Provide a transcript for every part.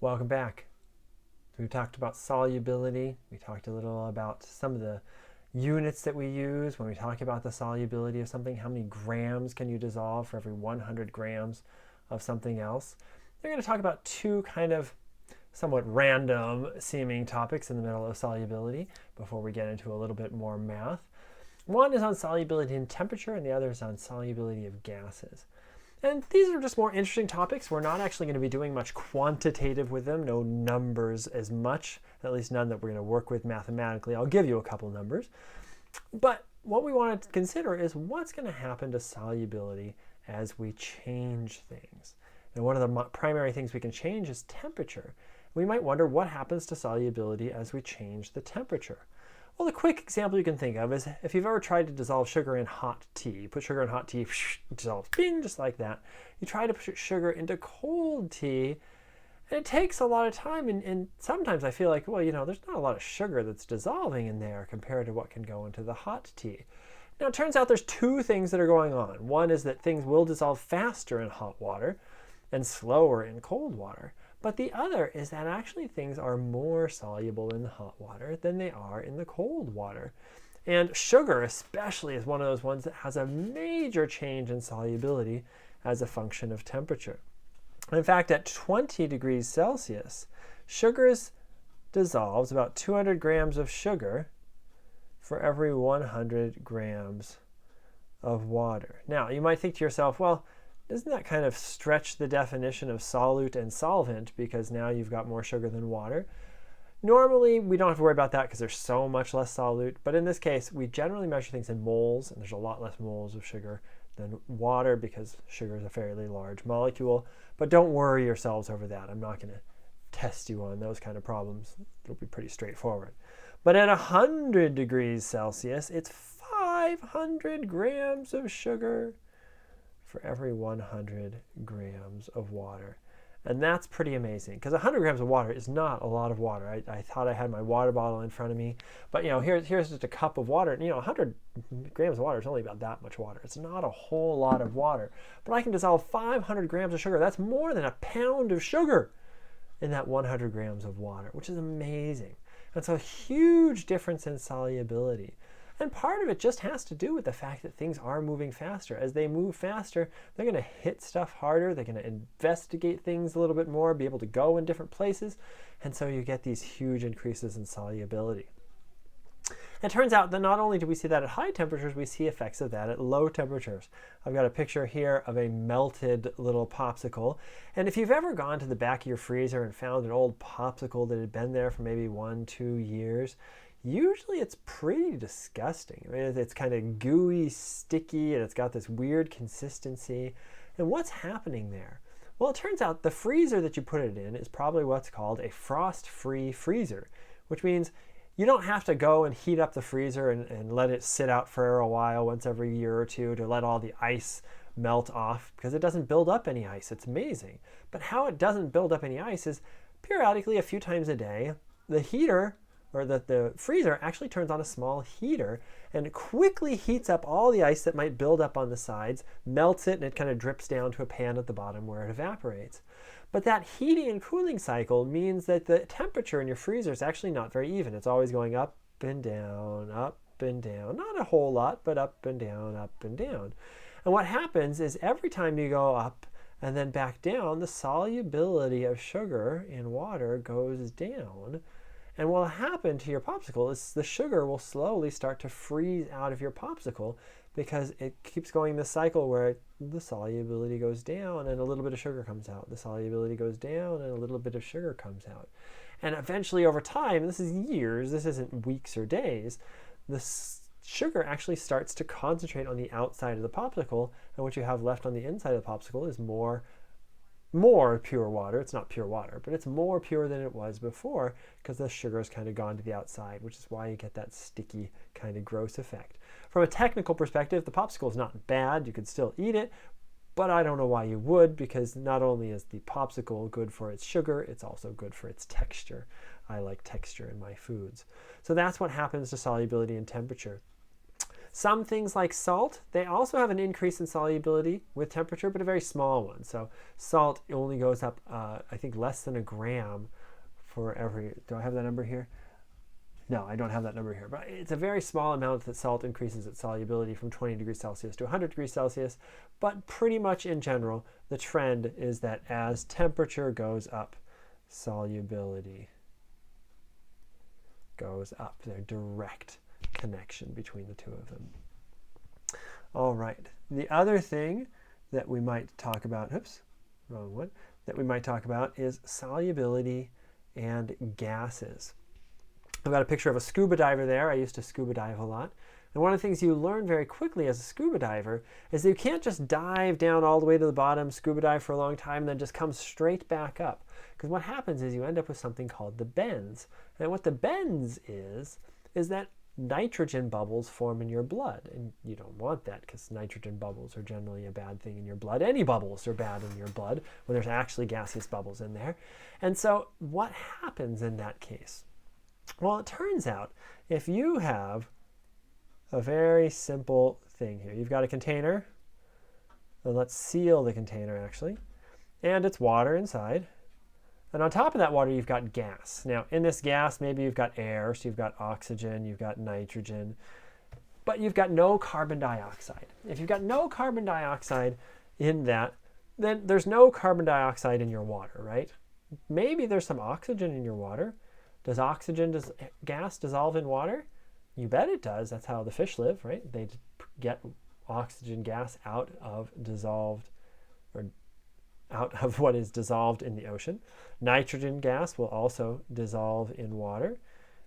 Welcome back. We talked about solubility. We talked a little about some of the units that we use when we talk about the solubility of something. How many grams can you dissolve for every 100 grams of something else? They're going to talk about two kind of somewhat random seeming topics in the middle of solubility before we get into a little bit more math. One is on solubility and temperature, and the other is on solubility of gases. And these are just more interesting topics. We're not actually going to be doing much quantitative with them, no numbers as much, at least none that we're going to work with mathematically. I'll give you a couple numbers. But what we want to consider is what's going to happen to solubility as we change things. And one of the primary things we can change is temperature. We might wonder what happens to solubility as we change the temperature. Well, the quick example you can think of is if you've ever tried to dissolve sugar in hot tea. You put sugar in hot tea, it dissolves, bing, just like that. You try to put sugar into cold tea, and it takes a lot of time. And sometimes I feel like, well, there's not a lot of sugar that's dissolving in there compared to what can go into the hot tea. Now, it turns out there's two things that are going on. One is that things will dissolve faster in hot water and slower in cold water. But the other is that actually things are more soluble in the hot water than they are in the cold water. And sugar especially is one of those ones that has a major change in solubility as a function of temperature. In fact, at 20 degrees Celsius, sugar dissolves about 200 grams of sugar for every 100 grams of water. Now, you might think to yourself, well, doesn't that kind of stretch the definition of solute and solvent because now you've got more sugar than water? Normally, we don't have to worry about that because there's so much less solute. But in this case, we generally measure things in moles, and there's a lot less moles of sugar than water because sugar is a fairly large molecule. But don't worry yourselves over that. I'm not going to test you on those kind of problems. It'll be pretty straightforward. But at 100 degrees Celsius, it's 500 grams of sugar for every 100 grams of water. And that's pretty amazing because 100 grams of water is not a lot of water. I thought I had my water bottle in front of me, but here's just a cup of water. 100 grams of water is only about that much water. It's not a whole lot of water, but I can dissolve 500 grams of sugar. That's more than a pound of sugar in that 100 grams of water, which is amazing. That's a huge difference in solubility. And part of it just has to do with the fact that things are moving faster. As they move faster, they're going to hit stuff harder. They're going to investigate things a little bit more, be able to go in different places. And so you get these huge increases in solubility. It turns out that not only do we see that at high temperatures, we see effects of that at low temperatures. I've got a picture here of a melted little popsicle. And if you've ever gone to the back of your freezer and found an old popsicle that had been there for maybe 1-2 years, usually it's pretty disgusting. I mean, it's kind of gooey, sticky, and it's got this weird consistency. And what's happening there? Well, it turns out the freezer that you put it in is probably what's called a frost-free freezer, which means you don't have to go and heat up the freezer and let it sit out for a while once every year or two to let all the ice melt off because it doesn't build up any ice. It's amazing. But how it doesn't build up any ice is periodically a few times a day, the heater or that the freezer actually turns on a small heater and quickly heats up all the ice that might build up on the sides, melts it, and it kind of drips down to a pan at the bottom where it evaporates. But that heating and cooling cycle means that the temperature in your freezer is actually not very even. It's always going up and down, up and down. Not a whole lot, but up and down, up and down. And what happens is every time you go up and then back down, the solubility of sugar in water goes down. And what will happen to your popsicle is the sugar will slowly start to freeze out of your popsicle because it keeps going this cycle where the solubility goes down and a little bit of sugar comes out. The solubility goes down and a little bit of sugar comes out. And eventually over time, this is years, this isn't weeks or days, the sugar actually starts to concentrate on the outside of the popsicle, and what you have left on the inside of the popsicle is more pure water. It's not pure water, but it's more pure than it was before because the sugar has kind of gone to the outside, which is why you get that sticky kind of gross effect. From a technical perspective, the popsicle is not bad. You could still eat it, but I don't know why you would, because not only is the popsicle good for its sugar, it's also good for its texture. I like texture in my foods. So that's what happens to solubility and temperature. Some things like salt, they also have an increase in solubility with temperature, but a very small one. So salt only goes up, I think, less than a gram for every, do I have that number here? No, I don't have that number here, but it's a very small amount that salt increases its solubility from 20 degrees Celsius to 100 degrees Celsius. But pretty much in general, the trend is that as temperature goes up, solubility goes up. There's a direct connection between the two of them. All right. The other thing that we might talk about, oops, wrong one, that we might talk about is solubility and gases. I've got a picture of a scuba diver there. I used to scuba dive a lot. And one of the things you learn very quickly as a scuba diver is that you can't just dive down all the way to the bottom, scuba dive for a long time, and then just come straight back up. Because what happens is you end up with something called the bends. And what the bends is that nitrogen bubbles form in your blood. And you don't want that because nitrogen bubbles are generally a bad thing in your blood. Any bubbles are bad in your blood when there's actually gaseous bubbles in there. And so what happens in that case? Well, it turns out if you have a very simple thing here, you've got a container, and let's seal the container actually, and it's water inside. And on top of that water, you've got gas. Now, in this gas, maybe you've got air, so you've got oxygen, you've got nitrogen, but you've got no carbon dioxide. If you've got no carbon dioxide in that, then there's no carbon dioxide in your water, right? Maybe there's some oxygen in your water. Does gas dissolve in water? You bet it does. That's how the fish live, right? They get oxygen gas out of what is dissolved in the ocean. Nitrogen gas will also dissolve in water.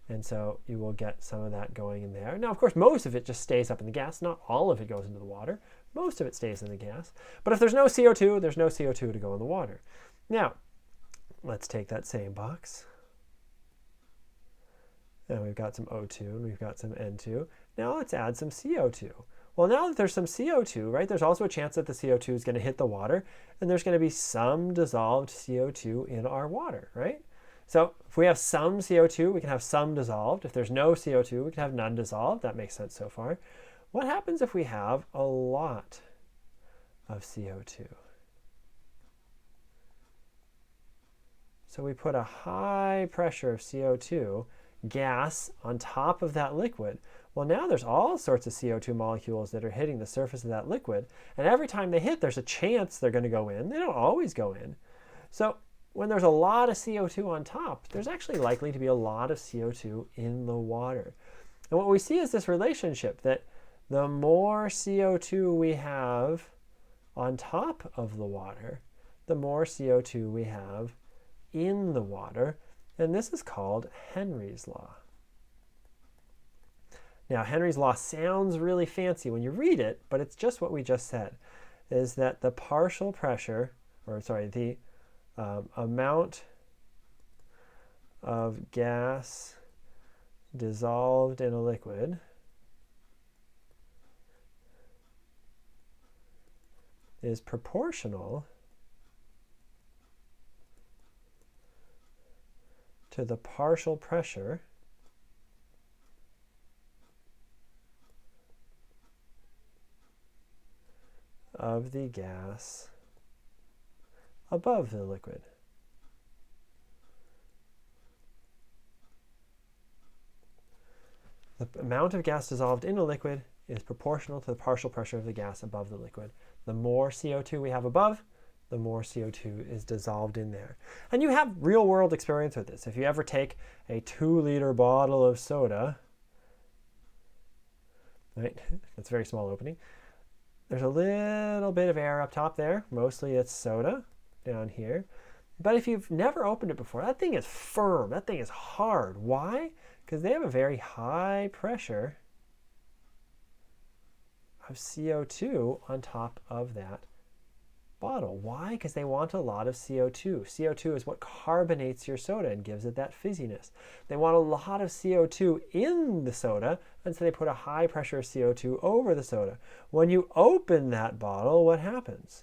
And so you will get some of that going in there. Now, of course, most of it just stays up in the gas. Not all of it goes into the water. Most of it stays in the gas. But if there's no CO2, there's no CO2 to go in the water. Now, let's take that same box. And we've got some O2 and we've got some N2. Now let's add some CO2. Well, now that there's some CO2, right, there's also a chance that the CO2 is going to hit the water, and there's going to be some dissolved CO2 in our water, right? So if we have some CO2, we can have some dissolved. If there's no CO2, we can have none dissolved. That makes sense so far. What happens if we have a lot of CO2? So we put a high pressure of CO2 gas on top of that liquid. Well, now there's all sorts of CO2 molecules that are hitting the surface of that liquid. And every time they hit, there's a chance they're going to go in. They don't always go in. So when there's a lot of CO2 on top, there's actually likely to be a lot of CO2 in the water. And what we see is this relationship that the more CO2 we have on top of the water, the more CO2 we have in the water. And this is called Henry's law. Now, Henry's law sounds really fancy when you read it, but it's just what we just said, is that the partial pressure, the amount of gas dissolved in a liquid is proportional to the partial pressure of the gas above the liquid. The amount of gas dissolved in a liquid is proportional to the partial pressure of the gas above the liquid. The more CO2 we have above, the more CO2 is dissolved in there. And you have real world experience with this. If you ever take a 2-liter bottle of soda, right, that's a very small opening, there's a little bit of air up top there. Mostly it's soda down here. But if you've never opened it before, that thing is firm. That thing is hard. Why? Because they have a very high pressure of CO2 on top of that bottle. Why? Because they want a lot of CO2. CO2 is what carbonates your soda and gives it that fizziness. They want a lot of CO2 in the soda, and so they put a high pressure of CO2 over the soda. When you open that bottle, what happens?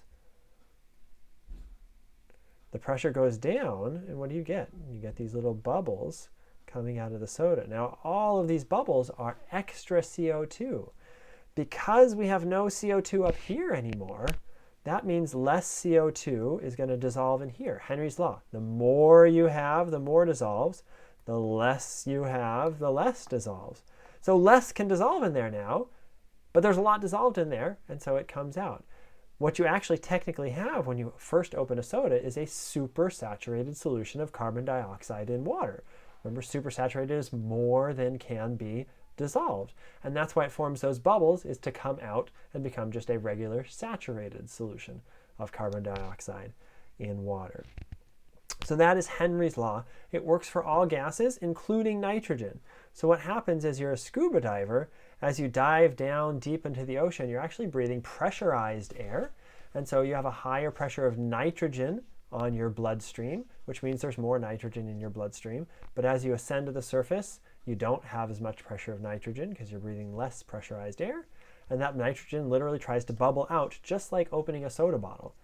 The pressure goes down, and what do you get? You get these little bubbles coming out of the soda. Now, all of these bubbles are extra CO2. Because we have no CO2 up here anymore, that means less CO2 is going to dissolve in here. Henry's law. The more you have, the more dissolves. The less you have, the less dissolves. So less can dissolve in there now, but there's a lot dissolved in there, and so it comes out. What you actually technically have when you first open a soda is a supersaturated solution of carbon dioxide in water. Remember, supersaturated is more than can be dissolved. And that's why it forms those bubbles, is to come out and become just a regular saturated solution of carbon dioxide in water. So that is Henry's law. It works for all gases, including nitrogen. So what happens is you're a scuba diver. As you dive down deep into the ocean, you're actually breathing pressurized air. And so you have a higher pressure of nitrogen on your bloodstream, which means there's more nitrogen in your bloodstream. But as you ascend to the surface, you don't have as much pressure of nitrogen because you're breathing less pressurized air. And that nitrogen literally tries to bubble out, just like opening a soda bottle.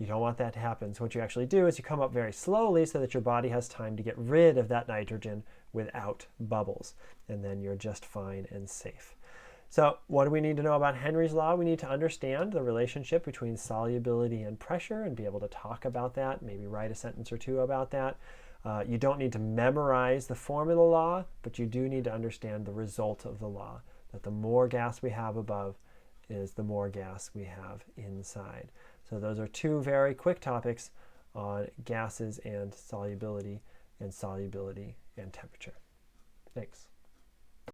You don't want that to happen. So what you actually do is you come up very slowly so that your body has time to get rid of that nitrogen without bubbles. And then you're just fine and safe. So what do we need to know about Henry's law? We need to understand the relationship between solubility and pressure and be able to talk about that, maybe write a sentence or two about that. You don't need to memorize the formula law, but you do need to understand the result of the law, that the more gas we have above is the more gas we have inside. So those are two very quick topics on gases and solubility and temperature. Thanks.